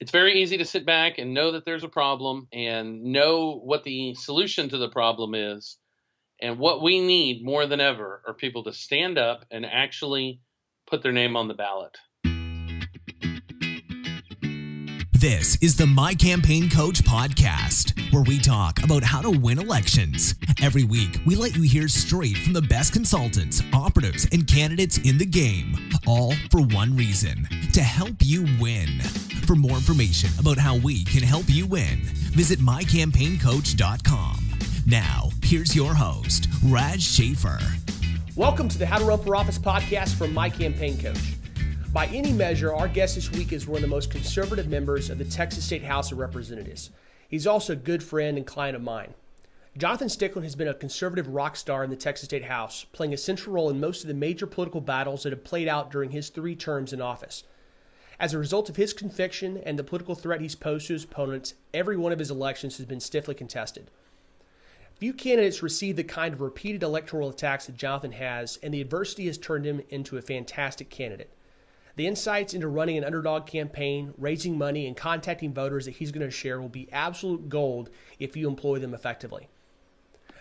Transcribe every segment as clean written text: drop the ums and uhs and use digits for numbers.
It's very easy to sit back and know that there's a problem and know what the solution to the problem is. And what we need more than ever are people to stand up and actually put their name on the ballot. This is the My Campaign Coach podcast, where we talk about how to win elections. Every week, we let you hear straight from the best consultants, operatives, and candidates in the game, all for one reason: to help you win. For more information about how we can help you win, visit mycampaigncoach.com. Now, here's your host, Raj Schaefer. Welcome to the How to Run for Office podcast from My Campaign Coach. By any measure, our guest this week is one of the most conservative members of the Texas State House of Representatives. He's also a good friend and client of mine. Jonathan Stickland has been a conservative rock star in the Texas State House, playing a central role in most of the major political battles that have played out during his 3 terms in office. As a result of his conviction and the political threat he's posed to his opponents, every one of his elections has been stiffly contested. Few candidates receive the kind of repeated electoral attacks that Jonathan has, and the adversity has turned him into a fantastic candidate. The insights into running an underdog campaign, raising money, and contacting voters that he's going to share will be absolute gold if you employ them effectively.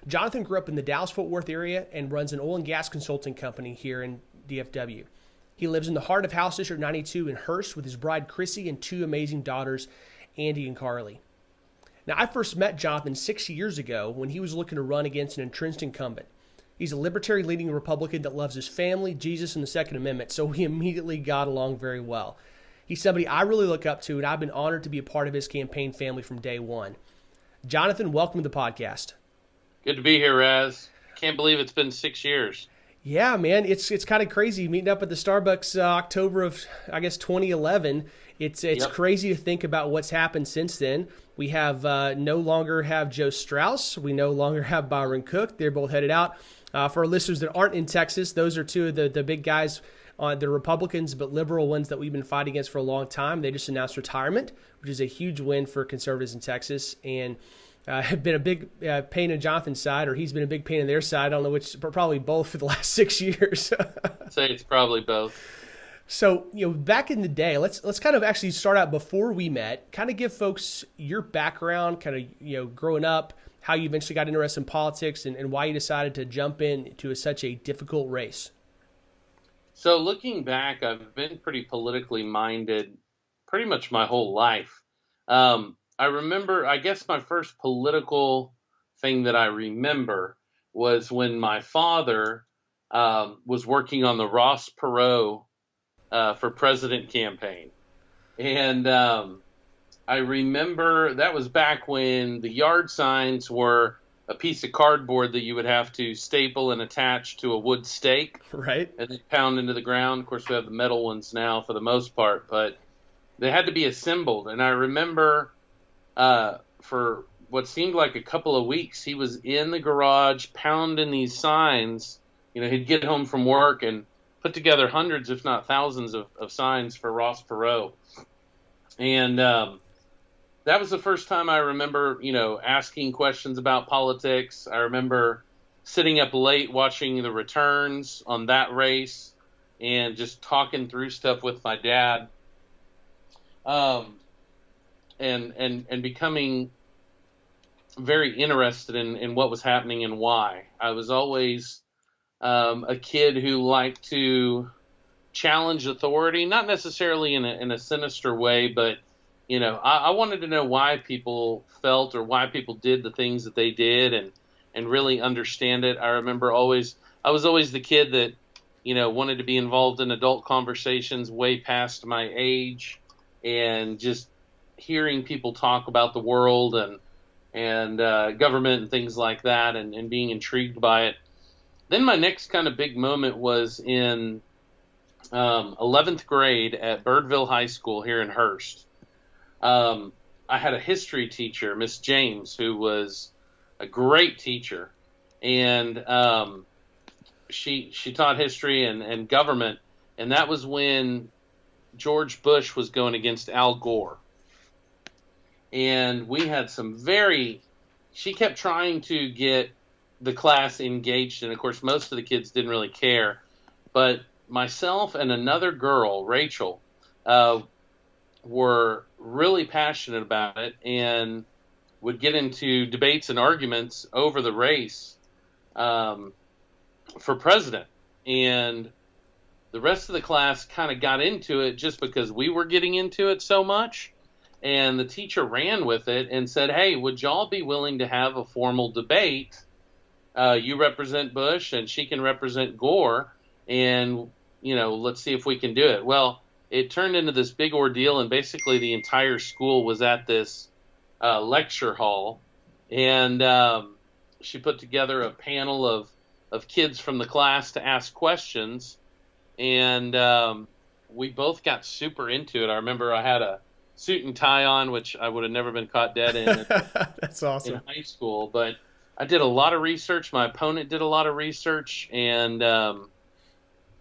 Jonathan grew up in the Dallas-Fort Worth area and runs an oil and gas consulting company here in DFW. He lives in the heart of House District 92 in Hurst with his bride Chrissy and 2 amazing daughters, Andy and Carly. Now, I first met Jonathan 6 years ago when he was looking to run against an entrenched incumbent. He's a libertarian-leaning Republican that loves his family, Jesus, and the Second Amendment, so we immediately got along very well. He's somebody I really look up to, and I've been honored to be a part of his campaign family from day one. Jonathan, welcome to the podcast. Good to be here, Raz. Can't believe it's been 6 years. Yeah, man, it's kind of crazy meeting up at the Starbucks October of, 2011. It's Yep. crazy to think about what's happened since then. We have no longer have Joe Strauss. We no longer have Byron Cook. They're both headed out. For our listeners that aren't in Texas, those are 2 of the big guys, the Republicans, but liberal ones that we've been fighting against for a long time. They just announced retirement, which is a huge win for conservatives in Texas, and have been a big pain in Jonathan's side, or he's been a big pain in their side. I don't know which, but probably both for the last 6 years. I'd say it's probably both. So, back in the day, let's kind of actually start out before we met, kind of give folks your background, kind of, growing up, how you eventually got interested in politics, and why you decided to jump into such a difficult race. So looking back, I've been pretty politically minded pretty much my whole life. I remember, I guess my first political thing that I remember was when my father was working on the Ross Perot for president campaign. And I remember that was back when the yard signs were a piece of cardboard that you would have to staple and attach to a wood stake. Right. And then pound into the ground. Of course, we have the metal ones now for the most part, but they had to be assembled. And I remember for what seemed like a couple of weeks, he was in the garage pounding these signs. He'd get home from work and put together hundreds, if not thousands, of signs for Ross Perot. And that was the first time I remember, asking questions about politics. I remember sitting up late watching the returns on that race and just talking through stuff with my dad. And becoming very interested in what was happening and why. I was always a kid who liked to challenge authority, not necessarily in a sinister way, but I wanted to know why people felt or why people did the things that they did and really understand it. I remember I was always the kid that wanted to be involved in adult conversations way past my age, and just hearing people talk about the world and government and things like that, and being intrigued by it. Then my next kind of big moment was in 11th grade at Birdville High School here in Hurst. I had a history teacher, Miss James, who was a great teacher, and she taught history and government, and that was when George Bush was going against Al Gore. And we had she kept trying to get the class engaged, and of course most of the kids didn't really care, but myself and another girl, Rachel, were really passionate about it and would get into debates and arguments over the race for president. And the rest of the class kind of got into it just because we were getting into it so much. And the teacher ran with it and said, hey, would y'all be willing to have a formal debate? You represent Bush and she can represent Gore. And, let's see if we can do it. Well, it turned into this big ordeal, and basically the entire school was at this lecture hall. And she put together a panel of kids from the class to ask questions. And we both got super into it. I remember I had a suit and tie on, which I would have never been caught dead in. That's awesome. In high school. But I did a lot of research. My opponent did a lot of research, and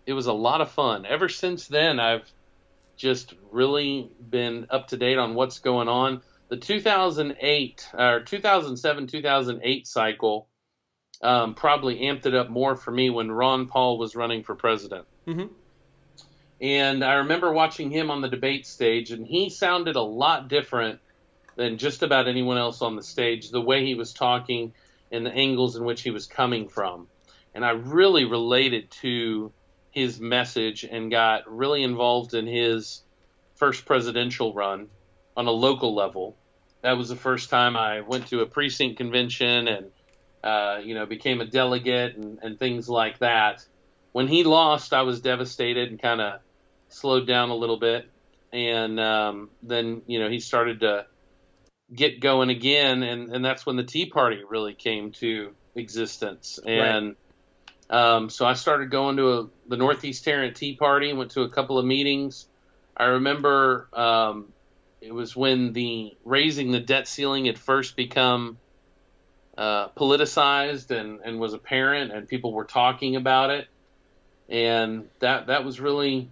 it was a lot of fun. Ever since then, I've just really been up to date on what's going on. The 2007-2008 cycle probably amped it up more for me when Ron Paul was running for president. Mm-hmm. And I remember watching him on the debate stage, and he sounded a lot different than just about anyone else on the stage, the way he was talking and the angles in which he was coming from. And I really related to his message and got really involved in his first presidential run on a local level. That was the first time I went to a precinct convention and became a delegate and things like that. When he lost, I was devastated and kind of slowed down a little bit. And then, he started to get going again. And that's when the Tea Party really came to existence. And so I started going to the Northeast Tarrant Tea Party, went to a couple of meetings. I remember it was when the raising the debt ceiling had first become politicized and was apparent, and people were talking about it. And that was really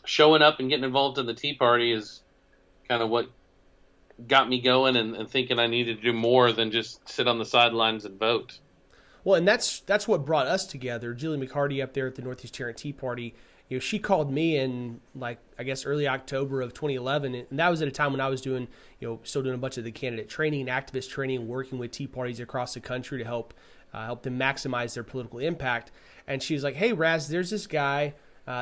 showing up and getting involved in the Tea Party is kind of what got me going and thinking I needed to do more than just sit on the sidelines and vote. Well, and that's what brought us together. Julie McCarty up there at the Northeast Tarrant Tea Party, she called me in early October of 2011, and that was at a time when I was doing, still doing a bunch of the candidate training and activist training, working with Tea Parties across the country to help them maximize their political impact. And she was like, "Hey, Raz, there's this guy,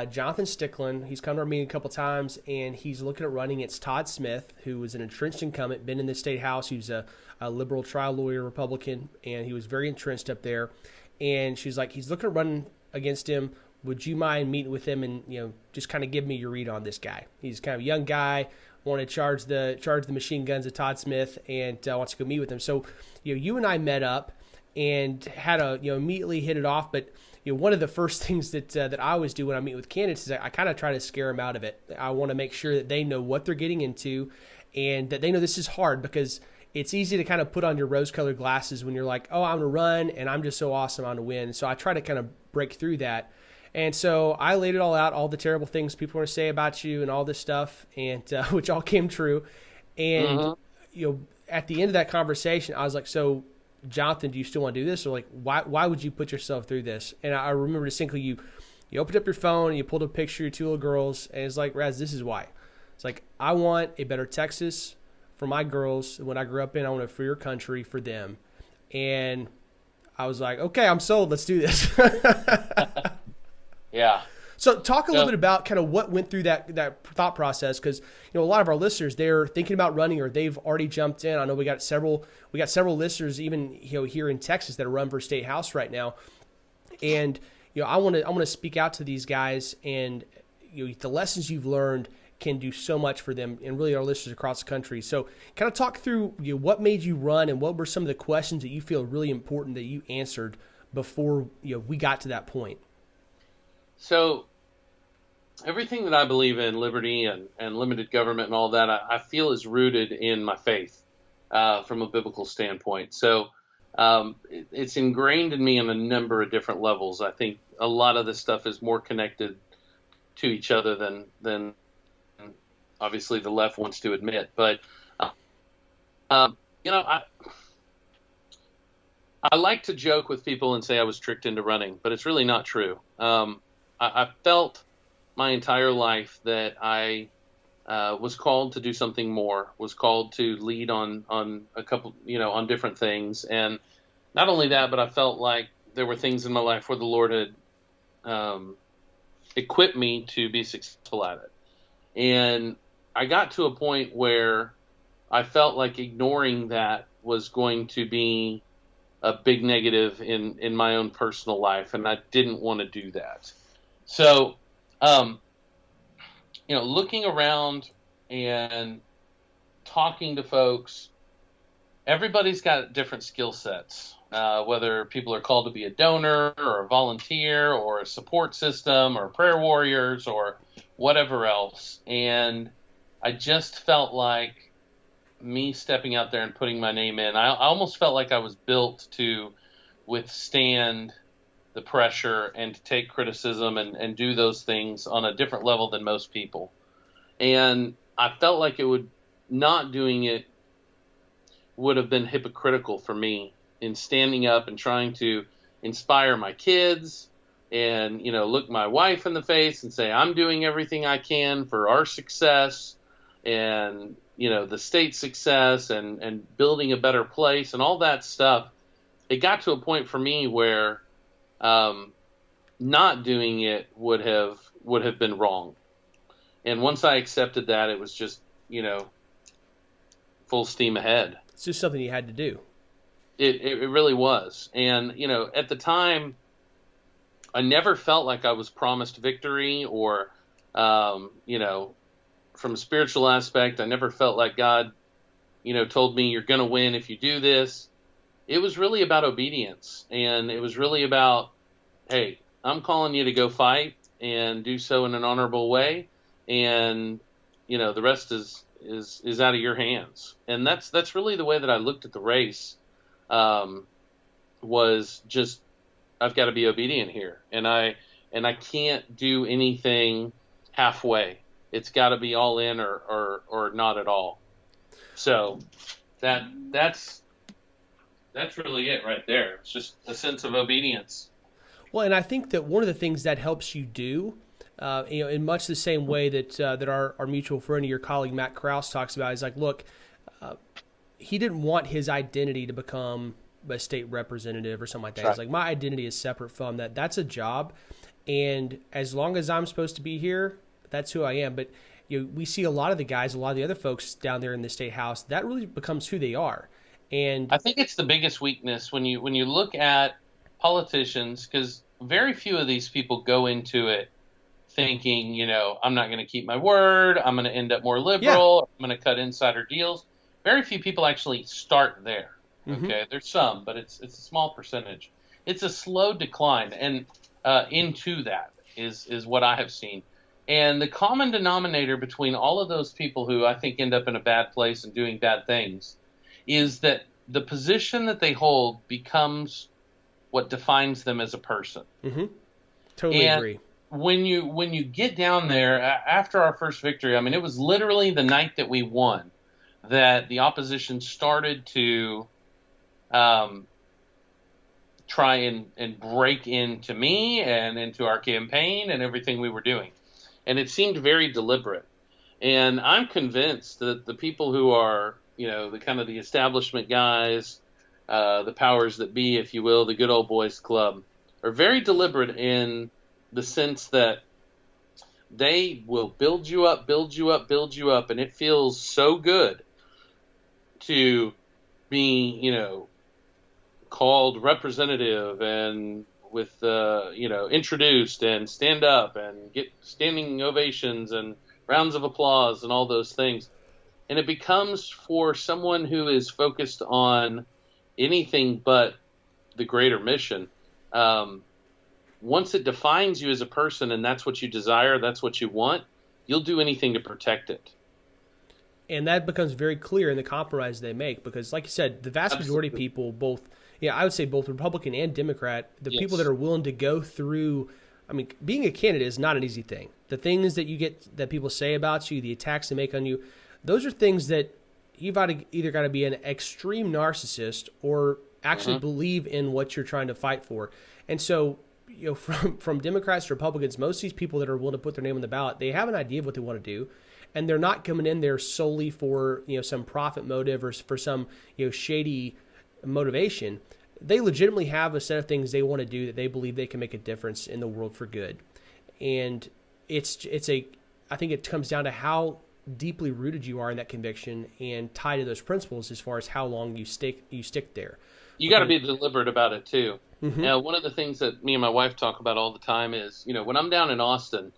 Jonathan Stickland. He's come to our meeting a couple times, and he's looking at running. It's Todd Smith, who was an entrenched incumbent, been in the state house. He was a liberal trial lawyer, Republican, and he was very entrenched up there. And she's like, he's looking at running against him. Would you mind meeting with him and just kind of give me your read on this guy? He's kind of a young guy, want to charge the machine guns of Todd Smith, and wants to go meet with him." So you and I met up and had immediately hit it off, but. One of the first things that I always do when I meet with candidates is I kind of try to scare them out of it. I want to make sure that they know what they're getting into and that they know this is hard, because it's easy to kind of put on your rose-colored glasses when you're like, oh, I'm going to run and I'm just so awesome, I'm going to win. So I try to kind of break through that. And so I laid it all out, all the terrible things people want to say about you and all this stuff, and which all came true. And at the end of that conversation, I was like, so Jonathan, do you still want to do this? Or like, why would you put yourself through this? And I remember distinctly you opened up your phone and you pulled a picture of two little girls, and it's like, Raz, this is why. It's like, I want a better Texas for my girls. When I grew up in, I want a freer country for them. And I was like, okay, I'm sold. Let's do this. Yeah. So talk a little bit about kind of what went through that thought process, because a lot of our listeners, they're thinking about running or they've already jumped in. I know we got several listeners even here in Texas that are running for state house right now, and I want to speak out to these guys, and the lessons you've learned can do so much for them and really our listeners across the country. So kind of talk through what made you run and what were some of the questions that you feel really important that you answered before we got to that point. So everything that I believe in, liberty and limited government and all that, I feel is rooted in my faith from a biblical standpoint. So it's ingrained in me on a number of different levels. I think a lot of this stuff is more connected to each other than obviously the left wants to admit. But, I like to joke with people and say I was tricked into running, but it's really not true. I felt my entire life that I was called to do something more, was called to lead on a couple, on different things. And not only that, but I felt like there were things in my life where the Lord had equipped me to be successful at it. And I got to a point where I felt like ignoring that was going to be a big negative in my own personal life, and I didn't want to do that. So, looking around and talking to folks, everybody's got different skill sets, whether people are called to be a donor or a volunteer or a support system or prayer warriors or whatever else. And I just felt like me stepping out there and putting my name in, I almost felt like I was built to withstand the pressure and to take criticism and do those things on a different level than most people. And I felt like not doing it would have been hypocritical for me in standing up and trying to inspire my kids and, look my wife in the face and say, I'm doing everything I can for our success and, the state's success and building a better place and all that stuff. It got to a point for me where not doing it would have been wrong. And once I accepted that, it was just, full steam ahead. It's just something you had to do. It really was. And, at the time, I never felt like I was promised victory or, from a spiritual aspect, I never felt like God, told me you're going to win if you do this. It was really about obedience. And it was really about, hey, I'm calling you to go fight and do so in an honorable way. And, the rest is out of your hands. And that's really the way that I looked at the race, was just, I've got to be obedient here. And I can't do anything halfway. It's got to be all in or not at all. So that's really it right there. It's just a sense of obedience. Well, and I think that one of the things that helps you do, in much the same way that our mutual friend, your colleague Matt Krause, talks about, is like, look, he didn't want his identity to become a state representative or something like that. Right. It's like, my identity is separate from that. That's a job, and as long as I'm supposed to be here, that's who I am. But we see a lot of the guys, a lot of the other folks down there in the state house, that really becomes who they are. And I think it's the biggest weakness when you look at politicians, because very few of these people go into it thinking, I'm not going to keep my word, I'm going to end up more liberal, I'm going to cut insider deals. Very few people actually start there. Okay, mm-hmm. There's some, but it's a small percentage. It's a slow decline, and into that is what I have seen. And the common denominator between all of those people who I think end up in a bad place and doing bad things is that the position that they hold becomes what defines them as a person. Mm-hmm. Totally agree. When you get down there after our first victory, I mean, it was literally the night that we won that the opposition started to try and break into me and into our campaign and everything we were doing. And it seemed very deliberate. And I'm convinced that the people who are, the kind of the establishment guys, the powers that be, if you will, the good old boys club, are very deliberate in the sense that they will build you up, and it feels so good to be, called representative and with, introduced and stand up and get standing ovations and rounds of applause and all those things. And it becomes, for someone who is focused on anything but the greater mission, once it defines you as a person and that's what you desire, that's what you want, you'll do anything to protect it. And that becomes very clear in the compromise they make, because like you said, the vast majority of people, both, I would say both Republican and Democrat, the people that are willing to go through, I mean, being a candidate is not an easy thing. The things that you get, that people say about you, the attacks they make on you, those are things that you've either got to be an extreme narcissist or actually believe in what you're trying to fight for. And so, from Democrats to Republicans, most of these people that are willing to put their name on the ballot, they have an idea of what they want to do. and they're not coming in there solely for some profit motive or for some shady motivation. They legitimately have a set of things they want to do that they believe they can make a difference in the world for good. And I think it comes down to how deeply rooted you are in that conviction and tied to those principles as far as how long you stick there. You got to be deliberate about it too. Mm-hmm. Now, one of the things that me and my wife talk about all the time is, when I'm down in Austin,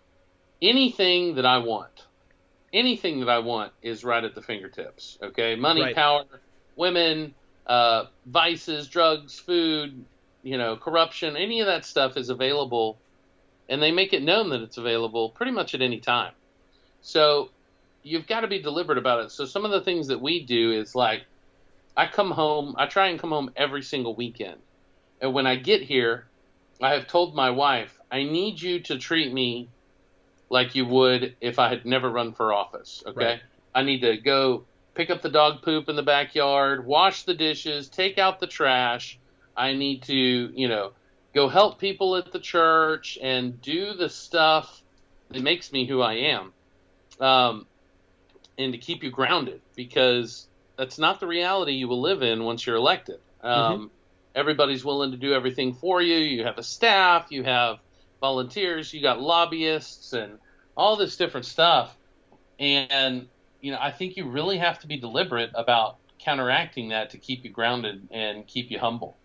anything that I want is right at the fingertips. Okay. Money, Right. Power, women, vices, drugs, food, corruption, any of that stuff is available, and they make it known that it's available pretty much at any time. So you've got to be deliberate about it. So some of the things that we do is like, I try and come home every single weekend. And when I get here, I have told my wife, I need you to treat me like you would if I had never run for office. Okay. Right. I need to go pick up the dog poop in the backyard, wash the dishes, take out the trash. I need to, go help people at the church and do the stuff that makes me who I am. And to keep you grounded, because that's not the reality you will live in once you're elected. Everybody's willing to do everything for you. You have a staff, you have volunteers, you got lobbyists and all this different stuff. And, I think you really have to be deliberate about counteracting that to keep you grounded and keep you humble.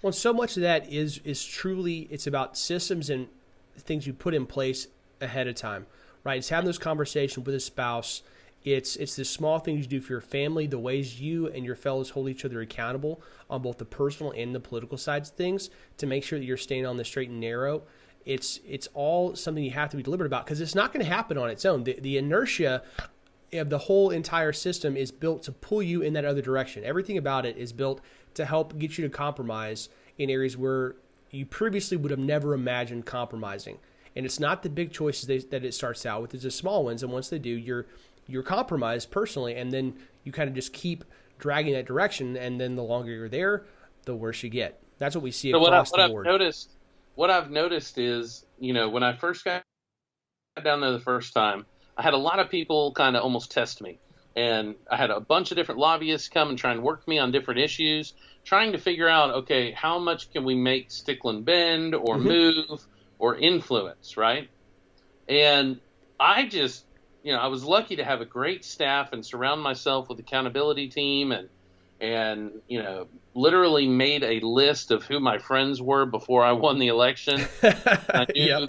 Well, so much of that is truly, it's about systems and things you put in place ahead of time, right? It's having those conversations with a spouse. It's the small things you do for your family, the ways you and your fellows hold each other accountable on both the personal and the political sides of things to make sure that you're staying on the straight and narrow. It's all something you have to be deliberate about, because it's not going to happen on its own. The inertia of the whole entire system is built to pull you in that other direction. Everything about it is built to help get you to compromise in areas where you previously would have never imagined compromising. And it's not the big choices that it starts out with. It's the small ones. And once they do, you're compromised personally, and then you kind of just keep dragging that direction. And then the longer you're there, the worse you get. That's what we see across the board. What I've noticed is, when I first got down there the first time, I had a lot of people kind of almost test me. And I had a bunch of different lobbyists come and try and work with me on different issues, trying to figure out, okay, how much can we make Stickland bend or move or influence, right? And I just, I was lucky to have a great staff and surround myself with an accountability team and literally made a list of who my friends were before I won the election. I knew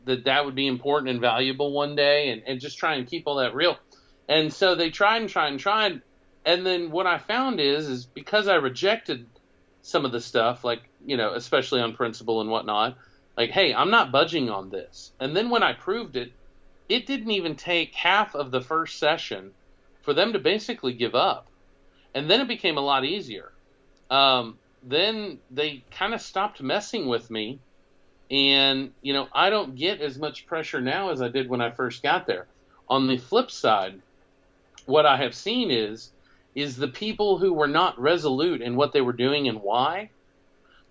that would be important and valuable one day, and just try and keep all that real. And so they tried. And then what I found is because I rejected some of the stuff, like, especially on principle and whatnot, like, hey, I'm not budging on this. And then when I proved it, it didn't even take half of the first session for them to basically give up. And then it became a lot easier. Then they kind of stopped messing with me. And, I don't get as much pressure now as I did when I first got there. On the flip side, what I have seen is the people who were not resolute in what they were doing and why,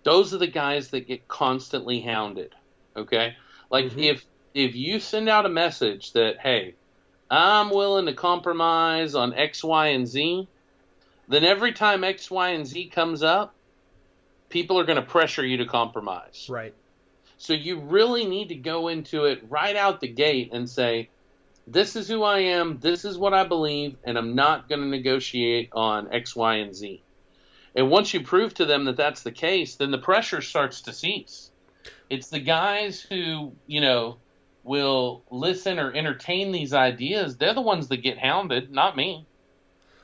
those are the guys that get constantly hounded. Okay? Like if you send out a message that, hey, I'm willing to compromise on X, Y, and Z, then every time X, Y, and Z comes up, people are going to pressure you to compromise. Right. So you really need to go into it right out the gate and say, this is who I am, this is what I believe, and I'm not going to negotiate on X, Y, and Z. And once you prove to them that that's the case, then the pressure starts to cease. It's the guys who, will listen or entertain these ideas. They're the ones that get hounded, not me.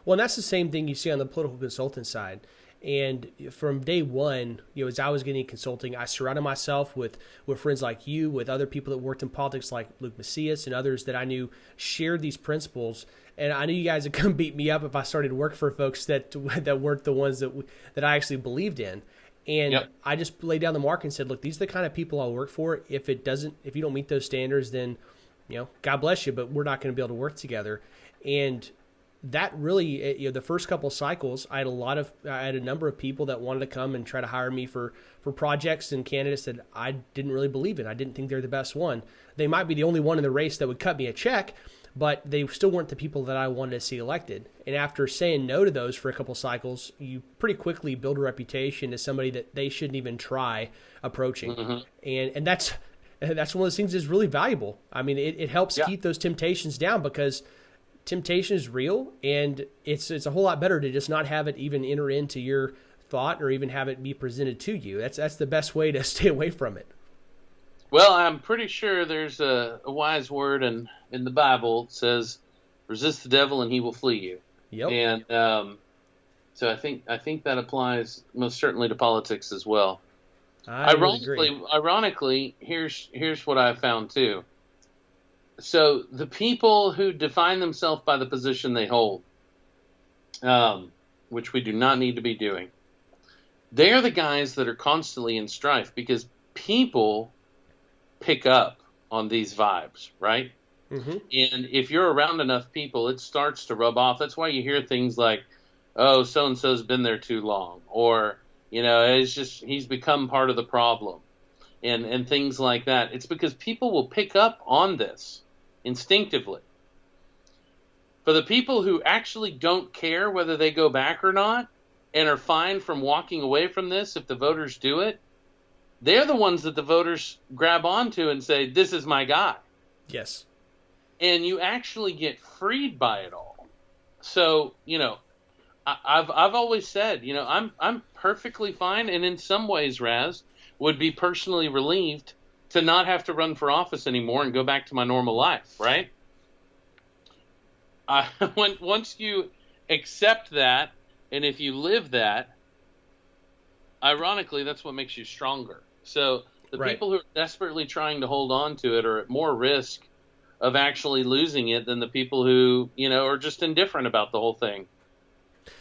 Well, and that's the same thing you see on the political consultant side. And from day one, as I was getting consulting, I surrounded myself with friends like you, with other people that worked in politics like Luke Macias and others that I knew shared these principles. And I knew you guys would come beat me up if I started to work for folks that weren't the ones that I actually believed in. And I just laid down the mark and said, look, these are the kind of people I'll work for. If you don't meet those standards, then, God bless you, but we're not going to be able to work together. And that really, the first couple of cycles, I had a number of people that wanted to come and try to hire me for projects and candidates that I didn't really believe in. I didn't think they're the best one. They might be the only one in the race that would cut me a check, but they still weren't the people that I wanted to see elected. And after saying no to those for a couple cycles, you pretty quickly build a reputation as somebody that they shouldn't even try approaching. And that's one of those things that's really valuable. I mean, it helps keep those temptations down, because temptation is real, and it's a whole lot better to just not have it even enter into your thought or even have it be presented to you. That's the best way to stay away from it. Well, I'm pretty sure there's a wise word in the Bible that says, resist the devil and he will flee you. Yep. And so I think that applies most certainly to politics as well. Ironically, here's what I found too. So the people who define themselves by the position they hold, which we do not need to be doing, they're the guys that are constantly in strife, because people pick up on these vibes, right? And if you're around enough people, it starts to rub off. That's why you hear things like, oh, so-and-so's been there too long, or, it's just, he's become part of the problem, and things like that. It's because people will pick up on this instinctively. For the people who actually don't care whether they go back or not, and are fine from walking away from this if the voters do it, they're the ones that the voters grab onto and say, this is my guy. Yes. And you actually get freed by it all. So, I've always said, I'm perfectly fine, and in some ways, Raz, would be personally relieved to not have to run for office anymore and go back to my normal life, right? Once you accept that, and if you live that, ironically, that's what makes you stronger. So the people who are desperately trying to hold on to it are at more risk of actually losing it than the people who, are just indifferent about the whole thing.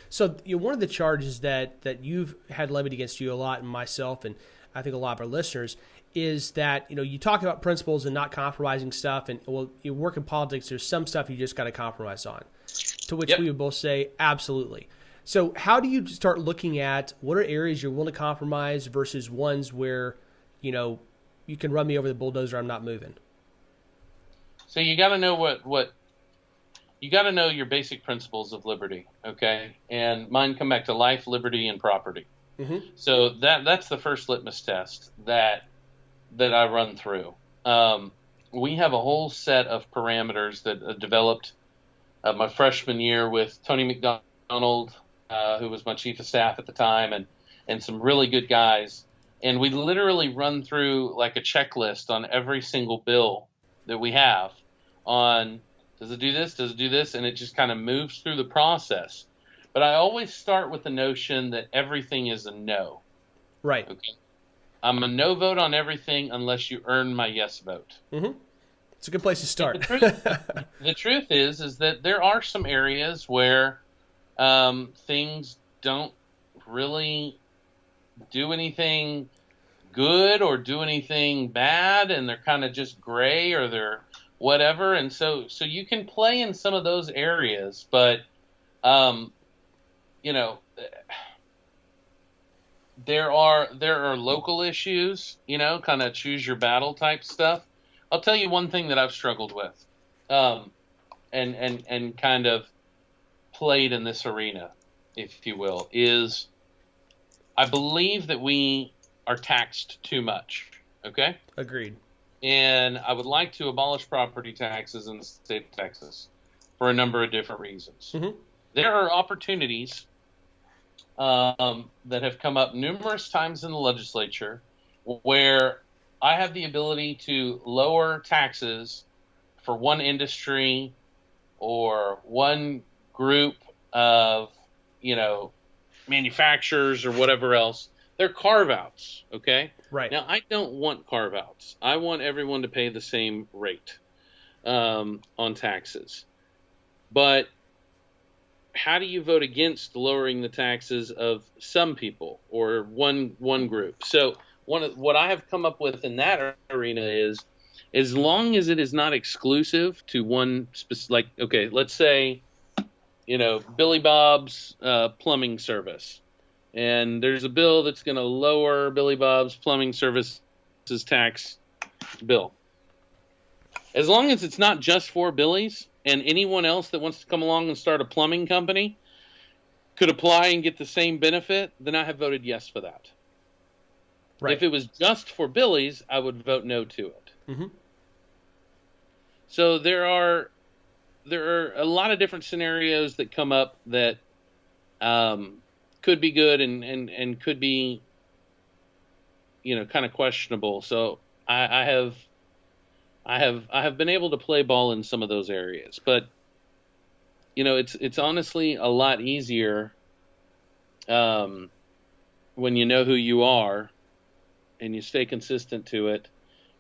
So one of the charges that you've had levied against you a lot, and myself, and I think a lot of our listeners, is that, you talk about principles and not compromising stuff. And, well, you work in politics, there's some stuff you just got to compromise on, to which we would both say, absolutely. So how do you start looking at what are areas you're willing to compromise versus ones where, you can run me over the bulldozer, I'm not moving? So you got to know what you got to know your basic principles of liberty, okay? And mine come back to life, liberty, and property. So that's the first litmus test that I run through. We have a whole set of parameters that developed my freshman year with Tony McDonald, who was my chief of staff at the time, and some really good guys. And we literally run through like a checklist on every single bill that we have on, does it do this? Does it do this? And it just kind of moves through the process. But I always start with the notion that everything is a no. Right. Okay. I'm a no vote on everything unless you earn my yes vote. It's a good place to start. The truth is that there are some areas where things don't really do anything good or do anything bad, and they're kind of just gray, or they're whatever. And so you can play in some of those areas, but there are local issues, kind of choose your battle type stuff. I'll tell you one thing that I've struggled with, and kind of played in this arena, if you will, is I believe that we are taxed too much. Okay? Agreed. And I would like to abolish property taxes in the state of Texas for a number of different reasons. There are opportunities that have come up numerous times in the legislature where I have the ability to lower taxes for one industry or one group of, manufacturers or whatever else. They're carve-outs, okay? Right. Now, I don't want carve-outs. I want everyone to pay the same rate on taxes. But how do you vote against lowering the taxes of some people or one group? So what I have come up with in that arena is, as long as it is not exclusive to one specific, like, okay, let's say, Billy Bob's plumbing service, and there's a bill that's going to lower Billy Bob's plumbing services tax bill. As long as it's not just for Billy's, and anyone else that wants to come along and start a plumbing company could apply and get the same benefit, then I have voted yes for that. Right. If it was just for Billy's, I would vote no to it. Mm-hmm. So there are a lot of different scenarios that come up that could be good and could be, kind of questionable. So I have been able to play ball in some of those areas, but it's honestly a lot easier when you know who you are and you stay consistent to it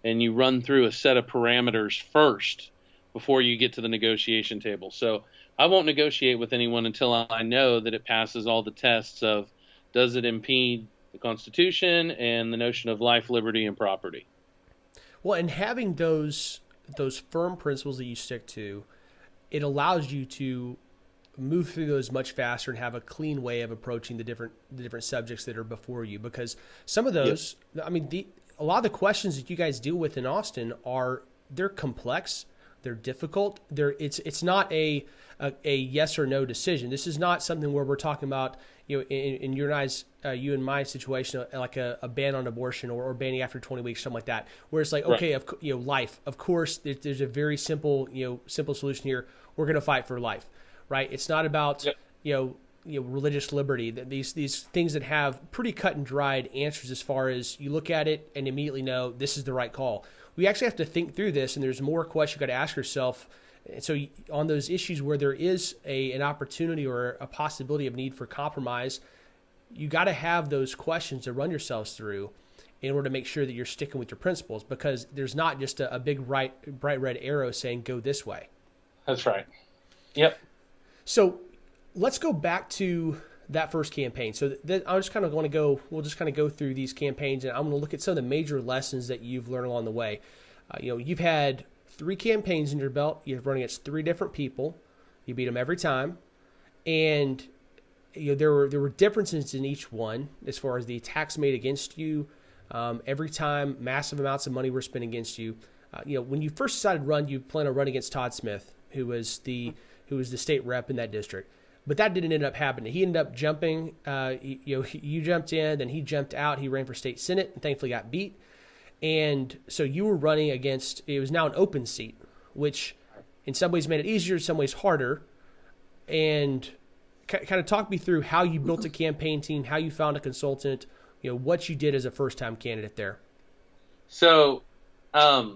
and you run through a set of parameters first before you get to the negotiation table. So I won't negotiate with anyone until I know that it passes all the tests of, does it impede the Constitution and the notion of life, liberty, and property. Well, and having those firm principles that you stick to, it allows you to move through those much faster and have a clean way of approaching the different subjects that are before you. Because some of those, yep. I mean, a lot of the questions that you guys deal with in Austin they're complex, they're difficult. It's not a yes or no decision. This is not something where we're talking about, in your and you and my situation, like a ban on abortion or banning after 20 weeks, something like that, where it's like, okay, right. Life, of course, there's a very simple solution here. We're going to fight for life, right? It's not about, yep. Religious liberty, these things that have pretty cut and dried answers as far as you look at it and immediately know this is the right call. We actually have to think through this, and there's more questions you got to ask yourself. And so on those issues where there is an opportunity or a possibility of need for compromise, you got to have those questions to run yourselves through in order to make sure that you're sticking with your principles, because there's not just a big bright red arrow saying go this way. That's right. Yep. So let's go back to that first campaign. So I just kind of want to go, we'll just kind of go through these campaigns, and I'm going to look at some of the major lessons that you've learned along the way. You've had 3 campaigns in your belt. You've run against 3 different people. You beat them every time. And there were differences in each one as far as the attacks made against you. Every time, massive amounts of money were spent against you. When you first decided to run, you planned on running against Todd Smith, who was the state rep in that district. But that didn't end up happening. He ended up jumping. You jumped in, then he jumped out. He ran for state senate and thankfully got beat. And so you were running against, it was now an open seat, which in some ways made it easier, in some ways harder. And kind of talk me through how you built a campaign team, how you found a consultant, what you did as a first-time candidate there. So I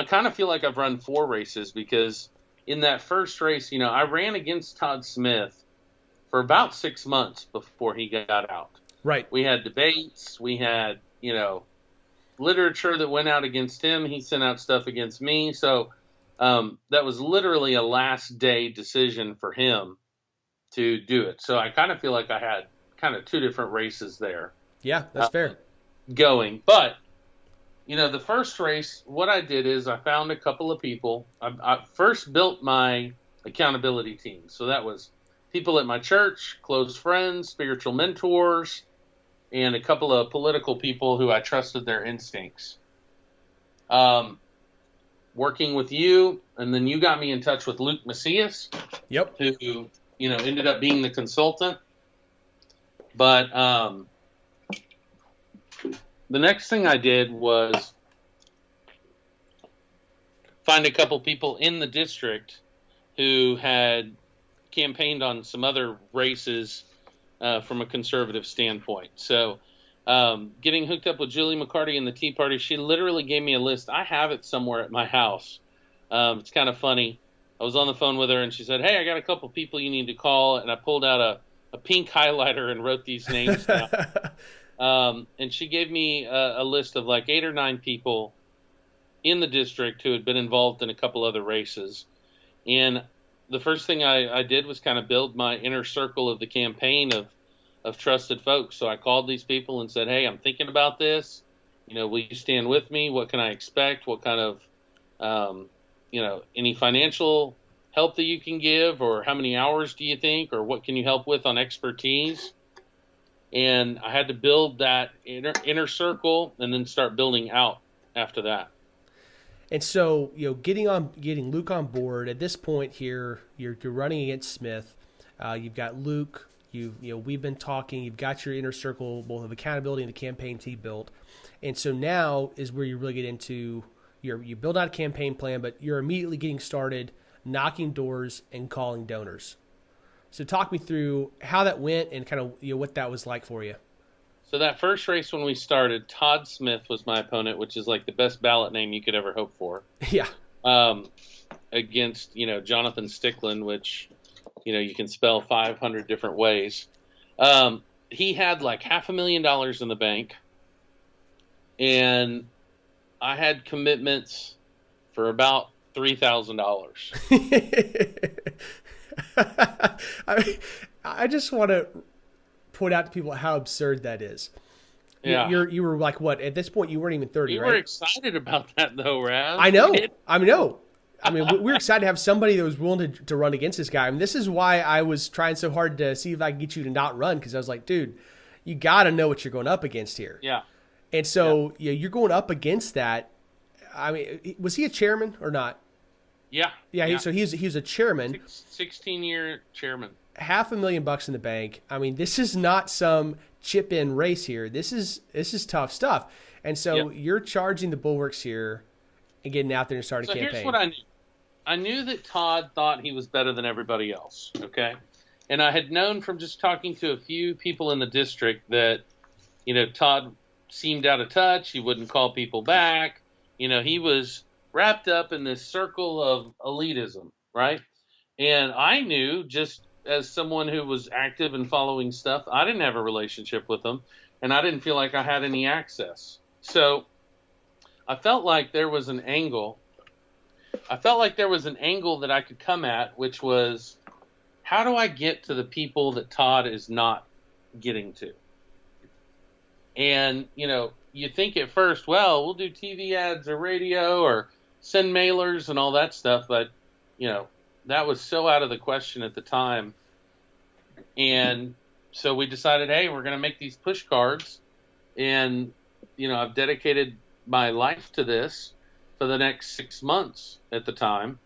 kind of feel like I've run 4 races, because in that first race, I ran against Todd Smith for about 6 months before he got out. Right. We had debates. We had, literature that went out against him. He sent out stuff against me. So that was literally a last day decision for him to do it. So I kind of feel like I had kind of 2 different races there. Yeah, that's fair. Going. But, the first race, what I did is I found a couple of people. I first built my accountability team. So that was people at my church, close friends, spiritual mentors, and a couple of political people who I trusted their instincts. Working with you, and then you got me in touch with Luke Macias. Yep. Who, ended up being the consultant. But the next thing I did was find a couple people in the district who had campaigned on some other races from a conservative standpoint. So getting hooked up with Julie McCarty and the Tea Party, she literally gave me a list. I have it somewhere at my house. It's kind of funny. I was on the phone with her, and she said, hey, I got a couple people you need to call. And I pulled out a pink highlighter and wrote these names down. And she gave me a list of like 8 or 9 people in the district who had been involved in a couple other races. And the first thing I did was kind of build my inner circle of the campaign of trusted folks. So I called these people and said, hey, I'm thinking about this. Will you stand with me? What can I expect? What kind of, any financial help that you can give, or how many hours do you think, or what can you help with on expertise? And I had to build that inner circle and then start building out after that. And so, getting Luke on board at this point here, you're running against Smith. You've got Luke. We've been talking. You've got your inner circle, both of accountability and the campaign team built. And so now is where you really get into you build out a campaign plan, but you're immediately getting started, knocking doors and calling donors. So talk me through how that went and kind of what that was like for you. So that first race when we started, Todd Smith was my opponent, which is like the best ballot name you could ever hope for. Yeah. Against, Jonathan Stickland, which, you can spell 500 different ways. He had like $500,000 in the bank, and I had commitments for about $3,000. I just want to point out to people how absurd that is. Yeah. You were like, what? At this point, you weren't even 30, right? You were excited about that, though, Raz. I know. We were excited to have somebody that was willing to run against this guy. I mean, this is why I was trying so hard to see if I could get you to not run, because I was like, dude, you got to know what you're going up against here. Yeah. And so you're going up against that. I mean, was he a chairman or not? Yeah. Yeah. So he was a chairman. 16-year chairman. $500,000 in the bank. I mean, this is not some chip-in race here. This is tough stuff. And so you're charging the bulwarks here and getting out there and starting a campaign. So here's what I knew. I knew that Todd thought he was better than everybody else, okay? And I had known from just talking to a few people in the district that, Todd seemed out of touch. He wouldn't call people back. He was wrapped up in this circle of elitism, right? And I knew, just as someone who was active and following stuff, I didn't have a relationship with him, and I didn't feel like I had any access. So I felt like there was an angle. That I could come at, which was, how do I get to the people that Todd is not getting to? And, you think at first, well, we'll do TV ads or radio or send mailers and all that stuff. But, that was so out of the question at the time. And so we decided, hey, we're going to make these push cards. And, I've dedicated my life to this for the next 6 months at the time.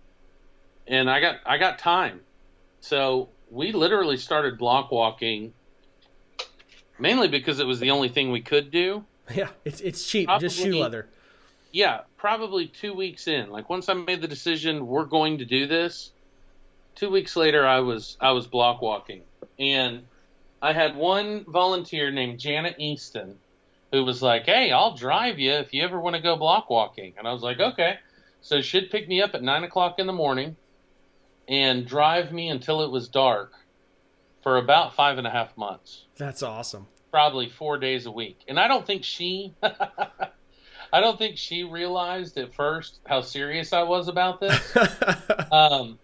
And I got time. So we literally started block walking mainly because it was the only thing we could do. Yeah, it's cheap, just shoe leather. Yeah, probably 2 weeks in. Like once I made the decision we're going to do this, 2 weeks later I was block walking. And I had one volunteer named Janet Easton who was like, hey, I'll drive you if you ever want to go block walking. And I was like, okay. So she'd pick me up at 9 o'clock in the morning and drive me until it was dark for about 5.5 months. That's awesome. Probably 4 days a week. And I don't think she realized at first how serious I was about this. I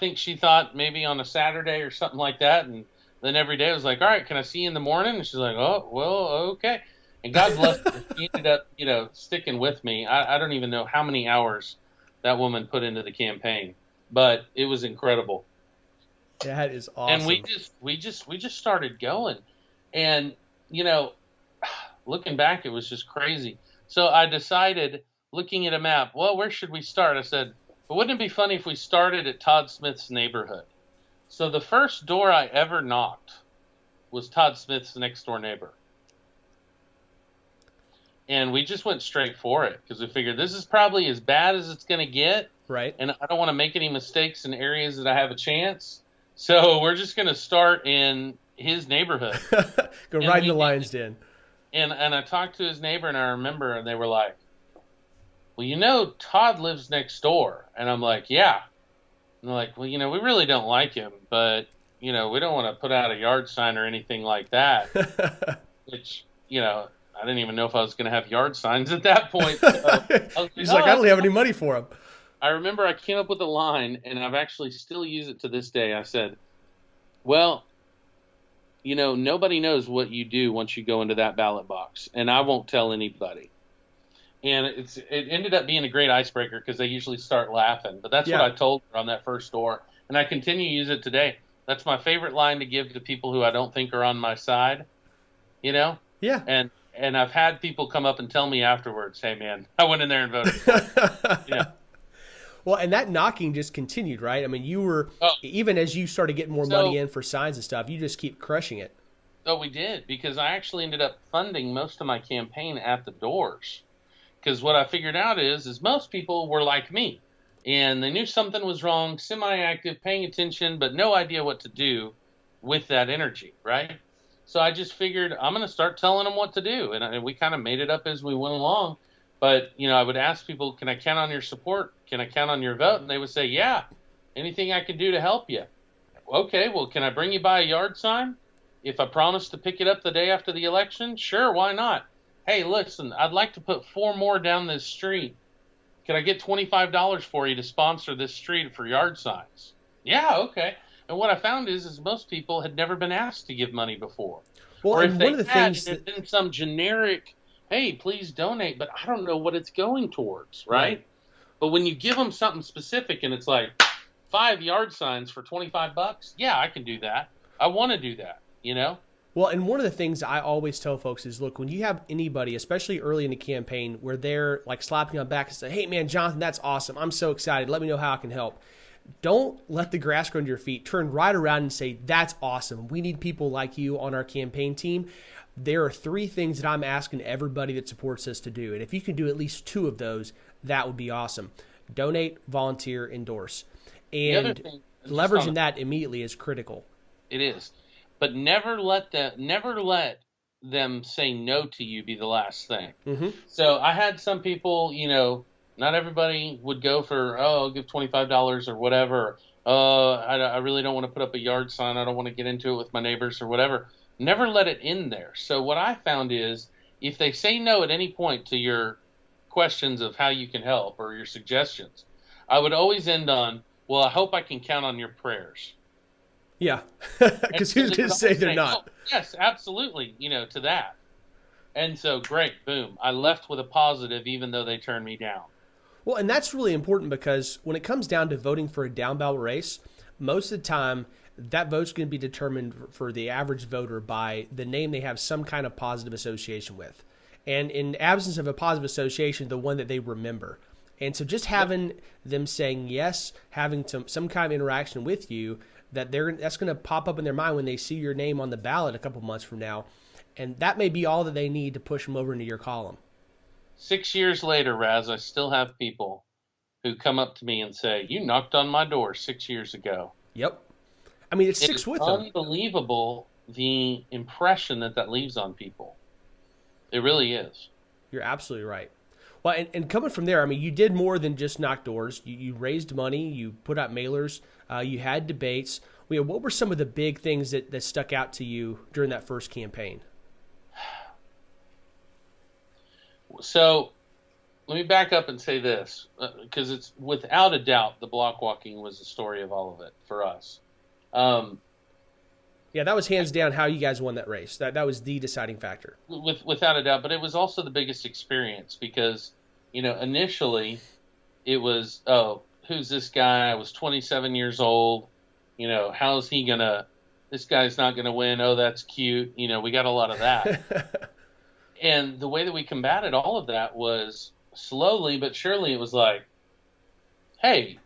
think she thought maybe on a Saturday or something like that. And then every day I was like, all right, can I see you in the morning? And she's like, oh, well, okay. And God bless her. She ended up, sticking with me. I don't even know how many hours that woman put into the campaign, but it was incredible. That is awesome. And we just started going. And, looking back, it was just crazy. So I decided, looking at a map, well, where should we start? I said, well, wouldn't it be funny if we started at Todd Smith's neighborhood? So the first door I ever knocked was Todd Smith's next door neighbor. And we just went straight for it because we figured this is probably as bad as it's going to get. Right. And I don't want to make any mistakes in areas that I have a chance. So we're just going to start in his neighborhood. Go right in the lion's den. And I talked to his neighbor, and I remember, and they were like, well, Todd lives next door. And I'm like, yeah. And they're like, well, we really don't like him, but, we don't want to put out a yard sign or anything like that. Which, I didn't even know if I was going to have yard signs at that point. So He's like, I don't have any money for him. I remember I came up with a line, and I've actually still used it to this day. I said, well, nobody knows what you do once you go into that ballot box, and I won't tell anybody. And it ended up being a great icebreaker because they usually start laughing. But that's what I told her on that first door, and I continue to use it today. That's my favorite line to give to people who I don't think are on my side, Yeah. and I've had people come up and tell me afterwards, hey, man, I went in there and voted for it. Yeah. Well, and that knocking just continued, right? I mean, you were, even as you started getting more money in for signs and stuff, you just keep crushing it. Oh, we did, because I actually ended up funding most of my campaign at the doors. Because what I figured out is most people were like me, and they knew something was wrong, semi-active, paying attention, but no idea what to do with that energy, right? So I just figured I'm going to start telling them what to do, and we kind of made it up as we went along. But, I would ask people, can I count on your support? Can I count on your vote? And they would say, yeah, anything I can do to help you. Okay, well, can I bring you by a yard sign? If I promise to pick it up the day after the election? Sure, why not? Hey, listen, I'd like to put 4 more down this street. Can I get $25 for you to sponsor this street for yard signs? Yeah, okay. And what I found is most people had never been asked to give money before. Well, or if and they one of the had, things it had been some generic, hey, please donate, but I don't know what it's going towards, right? But when you give them something specific and it's like 5 yard signs for $25, yeah, I can do that. I want to do that, Well, and one of the things I always tell folks is, look, when you have anybody, especially early in the campaign, where they're like slapping on the back and say, hey, man, Jonathan, that's awesome. I'm so excited. Let me know how I can help. Don't let the grass grow under your feet. Turn right around and say, that's awesome. We need people like you on our campaign team. There are 3 things that I'm asking everybody that supports us to do. And if you can do at least 2 of those, that would be awesome. Donate, volunteer, endorse. And leveraging that immediately is critical. It is. But never let them say no to you be the last thing. Mm-hmm. So I had some people, not everybody would go for, I'll give $25 or whatever. I really don't want to put up a yard sign. I don't want to get into it with my neighbors or whatever. Never let it in there. So what I found is if they say no at any point to your questions of how you can help or your suggestions, I would always end on, well, I hope I can count on your prayers. Yeah, because who's going to say they're not? Oh, yes, absolutely, to that. And so, great, boom. I left with a positive even though they turned me down. Well, and that's really important because when it comes down to voting for a down ballot race, most of the time that vote's going to be determined for the average voter by the name they have some kind of positive association with. And in absence of a positive association, the one that they remember. And so just having them saying yes, having some kind of interaction with you, that's going to pop up in their mind when they see your name on the ballot a couple months from now. And that may be all that they need to push them over into your column. 6 years later, Raz, I still have people who come up to me and say, you knocked on my door 6 years ago. Yep. I mean, it sticks with them. It's unbelievable the impression that leaves on people. It really is. You're absolutely right. Well, and coming from there, I mean, you did more than just knock doors. You raised money. You put out mailers. You had debates. What were some of the big things that stuck out to you during that first campaign? So let me back up and say this, because it's without a doubt the block walking was the story of all of it for us. Yeah, that was hands down how you guys won that race. That was the deciding factor. Without a doubt, but it was also the biggest experience because, initially it was, who's this guy? I was 27 years old. How's he this guy's not going to win. Oh, that's cute. We got a lot of that. And the way that we combated all of that was slowly but surely it was like, hey,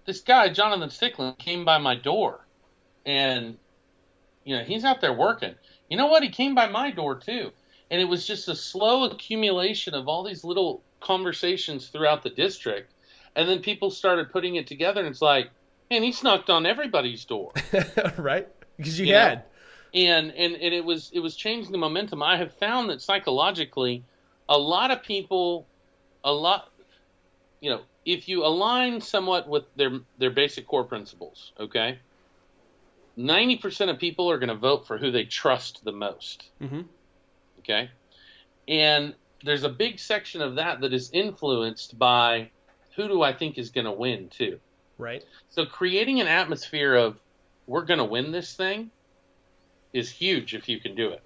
this guy, Jonathan Stickland, came by my door. And, he's out there working. You know what? He came by my door, too. And it was just a slow accumulation of all these little conversations throughout the district. And then people started putting it together, and it's like, man, he's knocked on everybody's door. Right? Because you had. And it was changing the momentum. I have found that psychologically, a lot of people, if you align somewhat with their basic core principles, okay, 90% of people are going to vote for who they trust the most. Mm-hmm. Okay? And there's a big section of that is influenced by who do I think is going to win, too. Right. So creating an atmosphere of we're going to win this thing is huge if you can do it.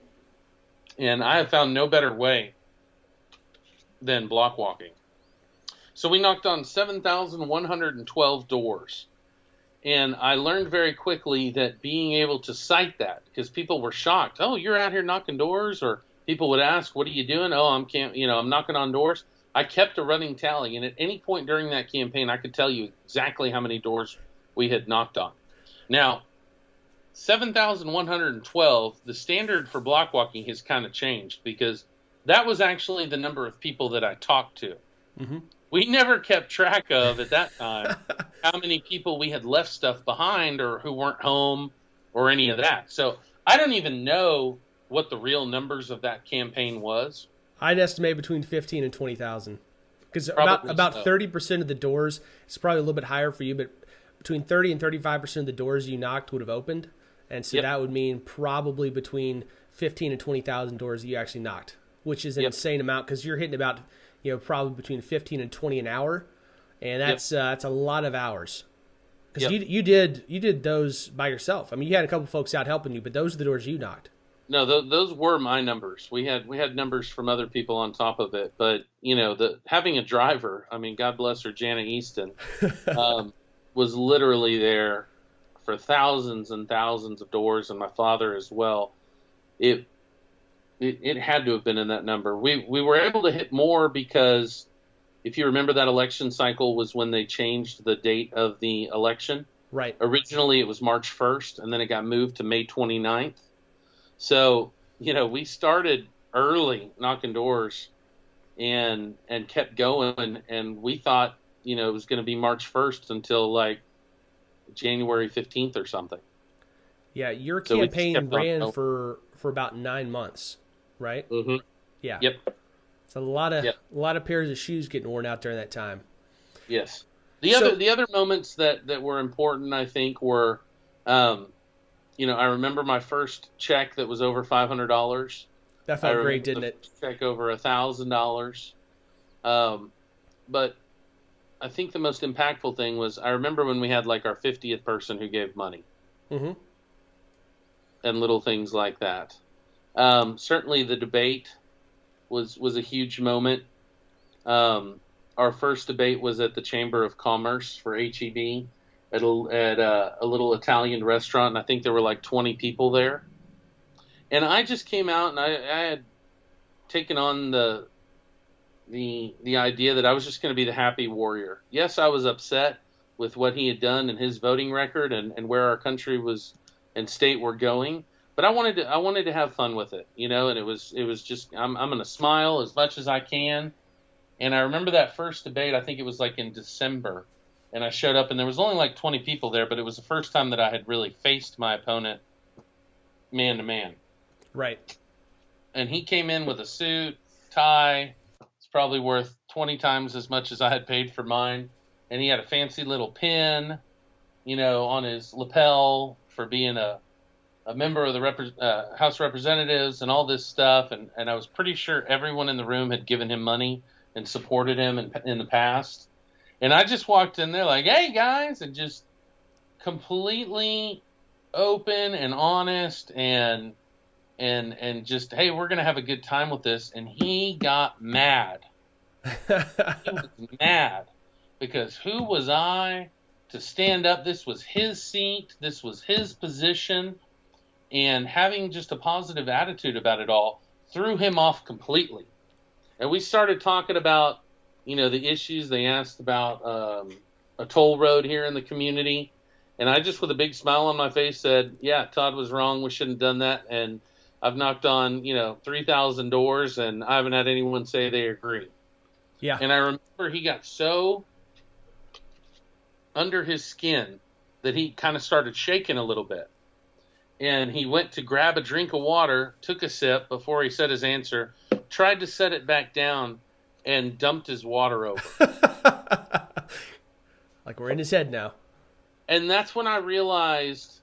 And I have found no better way than block walking. So we knocked on 7,112 doors. And I learned very quickly that being able to cite that, because people were shocked. Oh, you're out here knocking doors? Or people would ask, what are you doing? Oh, I'm knocking on doors. I kept a running tally. And at any point during that campaign, I could tell you exactly how many doors we had knocked on. Now, 7,112, the standard for block walking has kind of changed, because that was actually the number of people that I talked to. Mm-hmm. We never kept track of, at that time, how many people we had left stuff behind or who weren't home or any of that. So I don't even know what the real numbers of that campaign was. I'd estimate between 15 and 20,000, because Probably about so. 30% of the doors, it's probably a little bit higher for you, but between 30 and 35% of the doors you knocked would have opened. And so that would mean probably between 15 and 20,000 doors that you actually knocked, which is an insane amount, because you're hitting about, probably between 15 and 20 an hour. And that's a lot of hours. Because you did those by yourself. I mean, you had a couple folks out helping you, but those are the doors you knocked. No, those were my numbers. We had numbers from other people on top of it, but having a driver, I mean, God bless her, Janet Easton, was literally there for thousands and thousands of doors, and my father as well. It had to have been in that number. We were able to hit more because, if you remember, that election cycle was when they changed the date of the election. Right. Originally, it was March 1st, and then it got moved to May 29th. So, we started early knocking doors and kept going, and we thought, it was going to be March 1st until like January 15th or something. Yeah, your campaign ran for about 9 months, right? Mm-hmm. Yeah. Yep. It's a lot of pairs of shoes getting worn out during that time. Yes. The other moments that were important, I think, were, I remember my first check that was over $500. That felt great, didn't it? Check over $1,000. But I think the most impactful thing was, I remember when we had like our 50th person who gave money. Mm-hmm. And little things like that. Certainly the debate was a huge moment. Our first debate was at the Chamber of Commerce for HEB at a little Italian restaurant, and I think there were like 20 people there. And I just came out, and I had taken on the idea that I was just going to be the happy warrior. Yes, I was upset with what he had done and his voting record and where our country was and state were going, but I wanted to have fun with it, and it was just, I'm going to smile as much as I can. And I remember that first debate, I think it was like in December, and I showed up and there was only like 20 people there, but it was the first time that I had really faced my opponent man to man. Right. And he came in with a suit, tie. It's probably worth 20 times as much as I had paid for mine. And he had a fancy little pin, on his lapel for being a member of the House of Representatives and all this stuff. And I was pretty sure everyone in the room had given him money and supported him in the past. And I just walked in there like, hey, guys, and just completely open and honest and just, hey, we're going to have a good time with this. And he got mad. He was mad because who was I to stand up? This was his seat. This was his position. And having just a positive attitude about it all threw him off completely. And we started talking about, the issues. They asked about a toll road here in the community. And I just, with a big smile on my face, said, yeah, Todd was wrong. We shouldn't have done that. And I've knocked on, 3,000 doors, and I haven't had anyone say they agree. Yeah. And I remember he got so under his skin that he kind of started shaking a little bit. And he went to grab a drink of water, took a sip before he said his answer, tried to set it back down, and dumped his water over. Like we're in his head now. And that's when I realized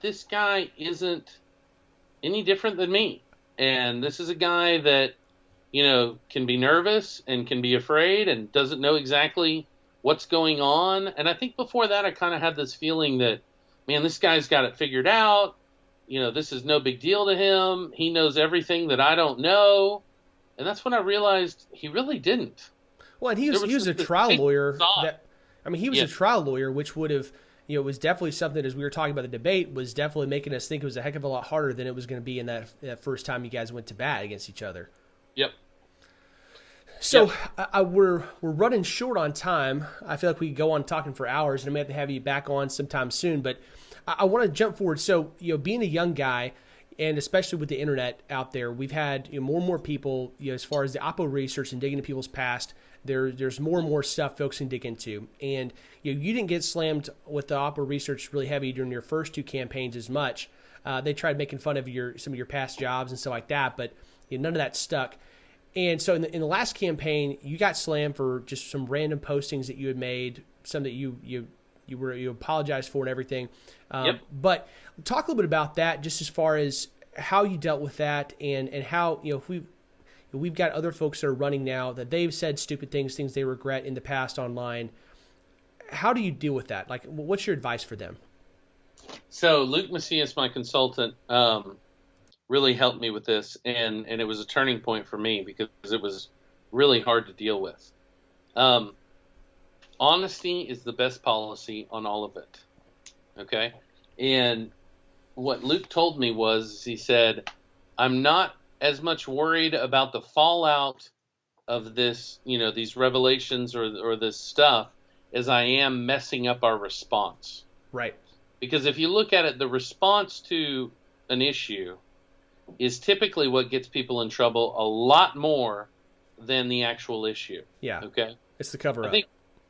this guy isn't any different than me. And this is a guy that, can be nervous and can be afraid and doesn't know exactly what's going on. And I think before that, I kind of had this feeling that, man, this guy's got it figured out. This is no big deal to him. He knows everything that I don't know. And that's when I realized he really didn't. Well, and he was a trial lawyer. He was a trial lawyer, which would have, it was definitely something, as we were talking about the debate, was definitely making us think it was a heck of a lot harder than it was going to be in that first time you guys went to bat against each other. Yep. So we're running short on time. I feel like we could go on talking for hours, and I may have to have you back on sometime soon. But I want to jump forward. So, being a young guy, and especially with the internet out there, we've had more and more people, as far as the Oppo research and digging into people's past, there's more and more stuff folks can dig into. And you didn't get slammed with the Oppo research really heavy during your first two campaigns as much. They tried making fun of some of your past jobs and stuff like that, but none of that stuck. And so in the last campaign, you got slammed for just some random postings that you had made, some that you apologized for and everything. But talk a little bit about that, just as far as how you dealt with that, and how, if we've got other folks that are running now that they've said stupid things they regret in the past online. How do you deal with that? Like, what's your advice for them? So Luke Macias, my consultant, really helped me with this, and it was a turning point for me because it was really hard to deal with. Honesty is the best policy on all of it. Okay? And what Luke told me was, he said, I'm not as much worried about the fallout of this, these revelations or this stuff, as I am messing up our response. Right. Because if you look at it, the response to an issue is typically what gets people in trouble a lot more than the actual issue. Yeah. Okay. It's the cover up.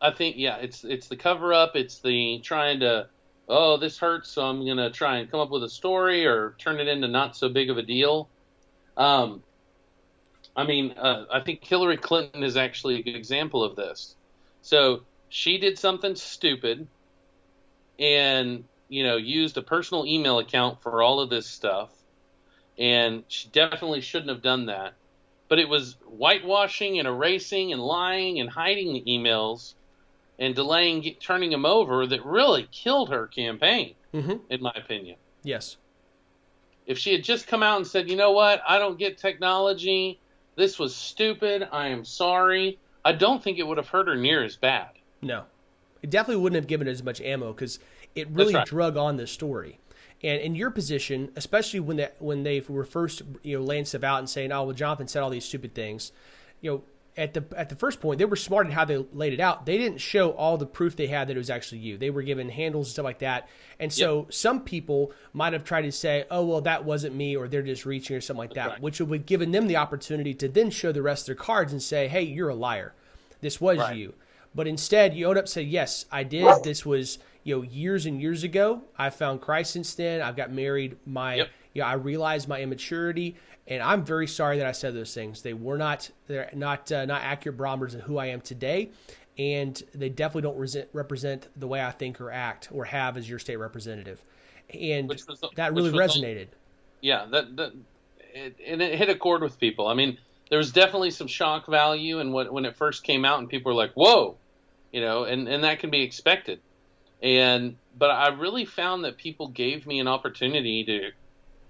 I think, yeah, it's the cover up. It's the trying to, this hurts, so I'm going to try and come up with a story or turn it into not so big of a deal. I think Hillary Clinton is actually a good example of this. So she did something stupid and, used a personal email account for all of this stuff. And she definitely shouldn't have done that. But it was whitewashing and erasing and lying and hiding the emails and delaying turning them over that really killed her campaign, in my opinion. Yes. If she had just come out and said, you know what, I don't get technology, this was stupid, I am sorry, I don't think it would have hurt her near as bad. No. It definitely wouldn't have given it as much ammo, because it really drug on the story. And in your position, especially when they were first laying stuff out and saying, oh, well, Jonathan said all these stupid things, at the first point, they were smart in how they laid it out. They didn't show all the proof they had that it was actually you. They were given handles and stuff like that. And so some people might have tried to say, oh, well, that wasn't me, or they're just reaching, or something like that, which would have given them the opportunity to then show the rest of their cards and say, hey, you're a liar. This was you. But instead, you owned up and said, yes, I did. This was years and years ago. I've found Christ since then. I've got married. I realized my immaturity, and I'm very sorry that I said those things. They're not accurate barometers of who I am today, and they definitely don't represent the way I think or act or have as your state representative. And that really resonated. It hit a chord with people. I mean, there was definitely some shock value in when it first came out, and people were like, "Whoa," and that can be expected. But I really found that people gave me an opportunity to,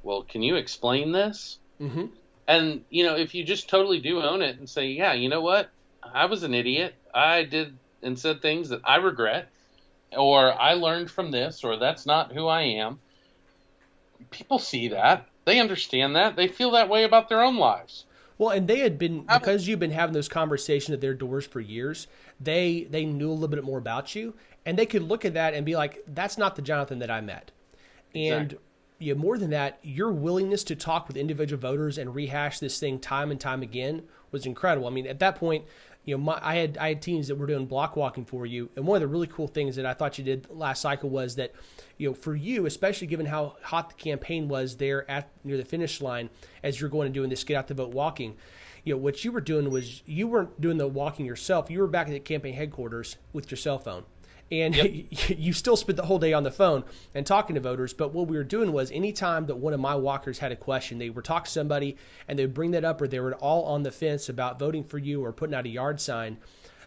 well, can you explain this? Mm-hmm. And, if you just totally do own it and say, yeah, you know what? I was an idiot. I did and said things that I regret, or I learned from this, or that's not who I am. People see that. They understand that. They feel that way about their own lives. Well, and they had been, because you've been having those conversations at their doors for years, they knew a little bit more about you, and they could look at that and be like, that's not the Jonathan that I met. And more than that, your willingness to talk with individual voters and rehash this thing time and time again was incredible. I mean, at that point, I had teams that were doing block walking for you, and one of the really cool things that I thought you did last cycle was that, for you, especially given how hot the campaign was there near the finish line, as you're going and doing this get out the vote walking, what you were doing was you weren't doing the walking yourself. You were back at the campaign headquarters with your cell phone. And you still spent the whole day on the phone and talking to voters. But what we were doing was, anytime that one of my walkers had a question, they would talk to somebody and they would bring that up, or they were all on the fence about voting for you or putting out a yard sign,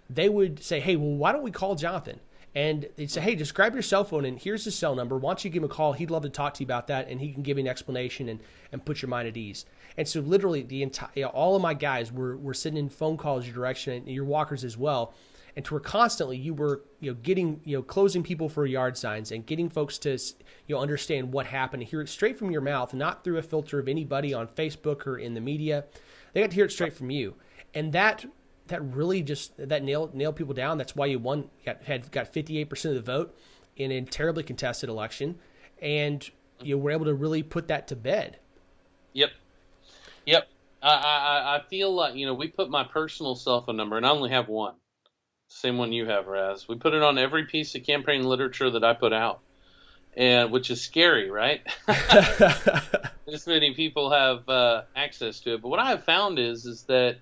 they would say, hey, well, why don't we call Jonathan? And they'd say, hey, just grab your cell phone and here's his cell number. Why don't you give him a call? He'd love to talk to you about that, and he can give you an explanation and put your mind at ease. And so literally all of my guys were sitting in phone calls your direction, and your walkers as well. and to where constantly you were, getting, closing people for yard signs and getting folks to, understand what happened and hear it straight from your mouth, not through a filter of anybody on Facebook or in the media. They got to hear it straight from you. And that really just, that nailed people down. That's why you won, got 58% of the vote in a terribly contested election. And you were able to really put that to bed. Yep. I feel like, we put my personal cell phone number, and I only have one. Same one you have, Raz. We put it on every piece of campaign literature that I put out, and which is scary, right? This many people have access to it. But what I have found is that,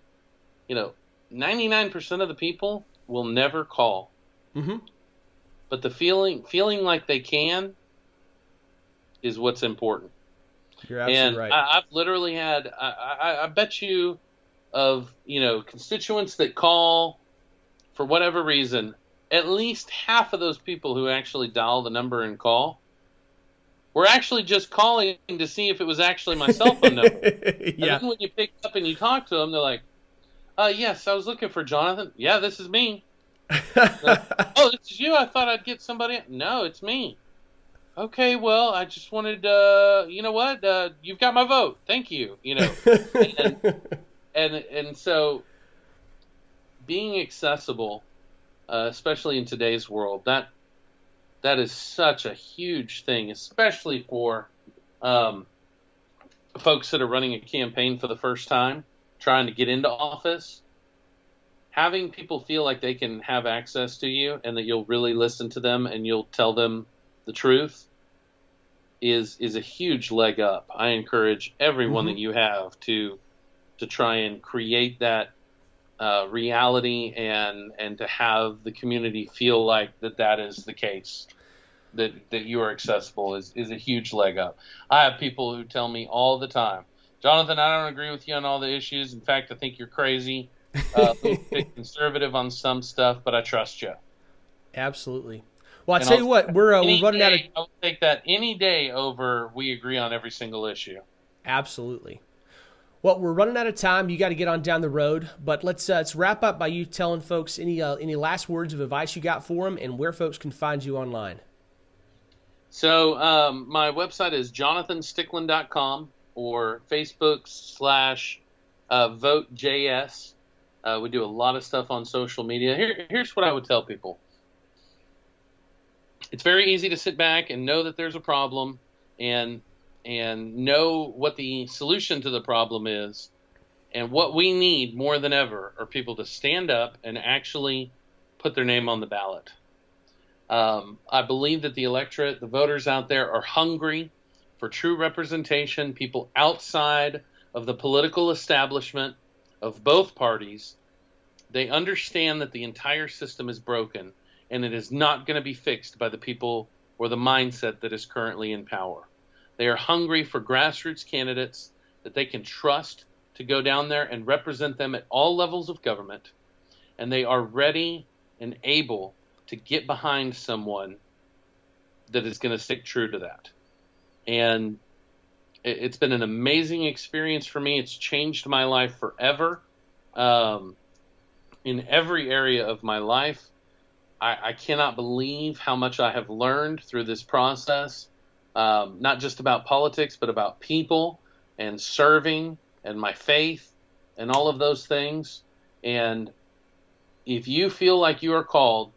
99% of the people will never call. Mm-hmm. But the feeling like they can is what's important. You're absolutely right. I've literally had, I bet you, of, constituents that call for whatever reason, at least half of those people who actually dial the number and call were actually just calling to see if it was actually my cell phone number. And then when you pick up and you talk to them, they're like, yes, I was looking for Jonathan. Yeah, this is me. Oh, this is you? I thought I'd get somebody. No, it's me. Okay, well, I just wanted, you know what? You've got my vote. Thank you. And so being accessible, especially in today's world, that is such a huge thing, especially for folks that are running a campaign for the first time, trying to get into office. Having people feel like they can have access to you and that you'll really listen to them and you'll tell them the truth is a huge leg up. I encourage everyone that you have to try and create that reality and to have the community feel like that is the case, that you are accessible is a huge leg up. I have people who tell me all the time, Jonathan, I don't agree with you on all the issues. In fact, I think you're crazy. A bit conservative on some stuff, but I trust you. Absolutely. Well, I tell you what, we're running out of. I'll take that any day over we agree on every single issue. Absolutely. Well, we're running out of time. You got to get on down the road, but let's wrap up by you telling folks any last words of advice you got for them and where folks can find you online. So my website is jonathanstickland.com or Facebook/VoteJS. We do a lot of stuff on social media. Here's what I would tell people. It's very easy to sit back and know that there's a problem and know what the solution to the problem is. And what we need more than ever are people to stand up and actually put their name on the ballot. I believe that the electorate, the voters out there, are hungry for true representation, people outside of the political establishment of both parties. They understand that the entire system is broken and it is not going to be fixed by the people or the mindset that is currently in power. They are hungry for grassroots candidates that they can trust to go down there and represent them at all levels of government. And they are ready and able to get behind someone that is going to stick true to that. And it's been an amazing experience for me. It's changed my life forever. In every area of my life, I cannot believe how much I have learned through this process, not just about politics, but about people and serving and my faith and all of those things. And if you feel like you are called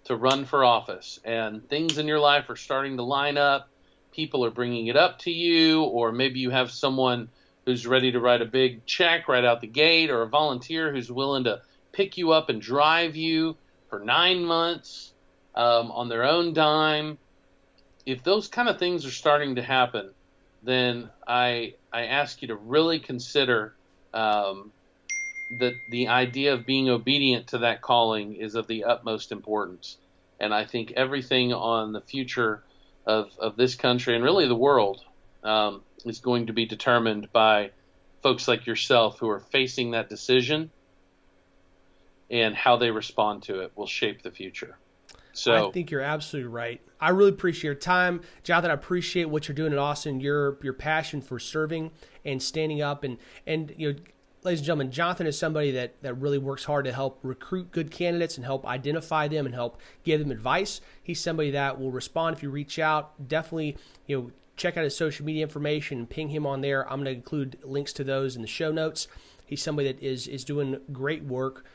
to run for office and things in your life are starting to line up, people are bringing it up to you, or maybe you have someone who's ready to write a big check right out the gate, or a volunteer who's willing to pick you up and drive you for 9 months on their own dime. If those kind of things are starting to happen, then I ask you to really consider that the idea of being obedient to that calling is of the utmost importance. And I think everything on the future of this country and really the world is going to be determined by folks like yourself who are facing that decision, and how they respond to it will shape the future. So I think you're absolutely right. I really appreciate your time, Jonathan. I appreciate what you're doing in Austin, your passion for serving and standing up and ladies and gentlemen, Jonathan is somebody that really works hard to help recruit good candidates and help identify them and help give them advice. He's somebody that will respond if you reach out. Definitely, check out his social media information and ping him on there. I'm going to include links to those in the show notes. He's somebody that is doing great work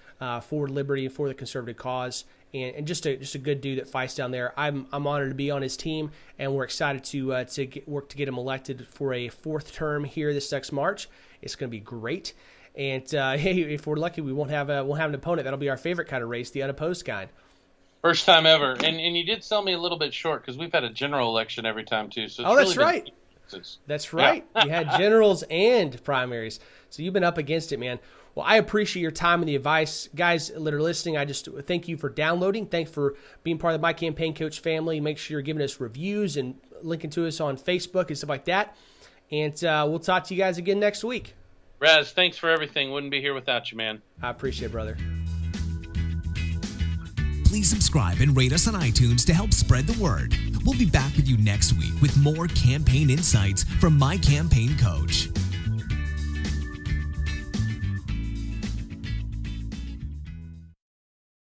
for liberty and for the conservative cause, and just a good dude that fights down there. I'm honored to be on his team, and we're excited to work to get him elected for a 4th term here this next March. It's going to be great. And hey, if we're lucky, we'll have an opponent. That'll be our favorite kind of race, the unopposed kind. First time ever. And you did sell me a little bit short because we've had a general election every time too. So that's right. That's right. Yeah. You had generals and primaries. So you've been up against it, man. Well, I appreciate your time and the advice. Guys that are listening, I just thank you for downloading. Thanks for being part of the My Campaign Coach family. Make sure you're giving us reviews and linking to us on Facebook and stuff like that. And we'll talk to you guys again next week. Raz, thanks for everything. Wouldn't be here without you, man. I appreciate it, brother. Please subscribe and rate us on iTunes to help spread the word. We'll be back with you next week with more campaign insights from My Campaign Coach.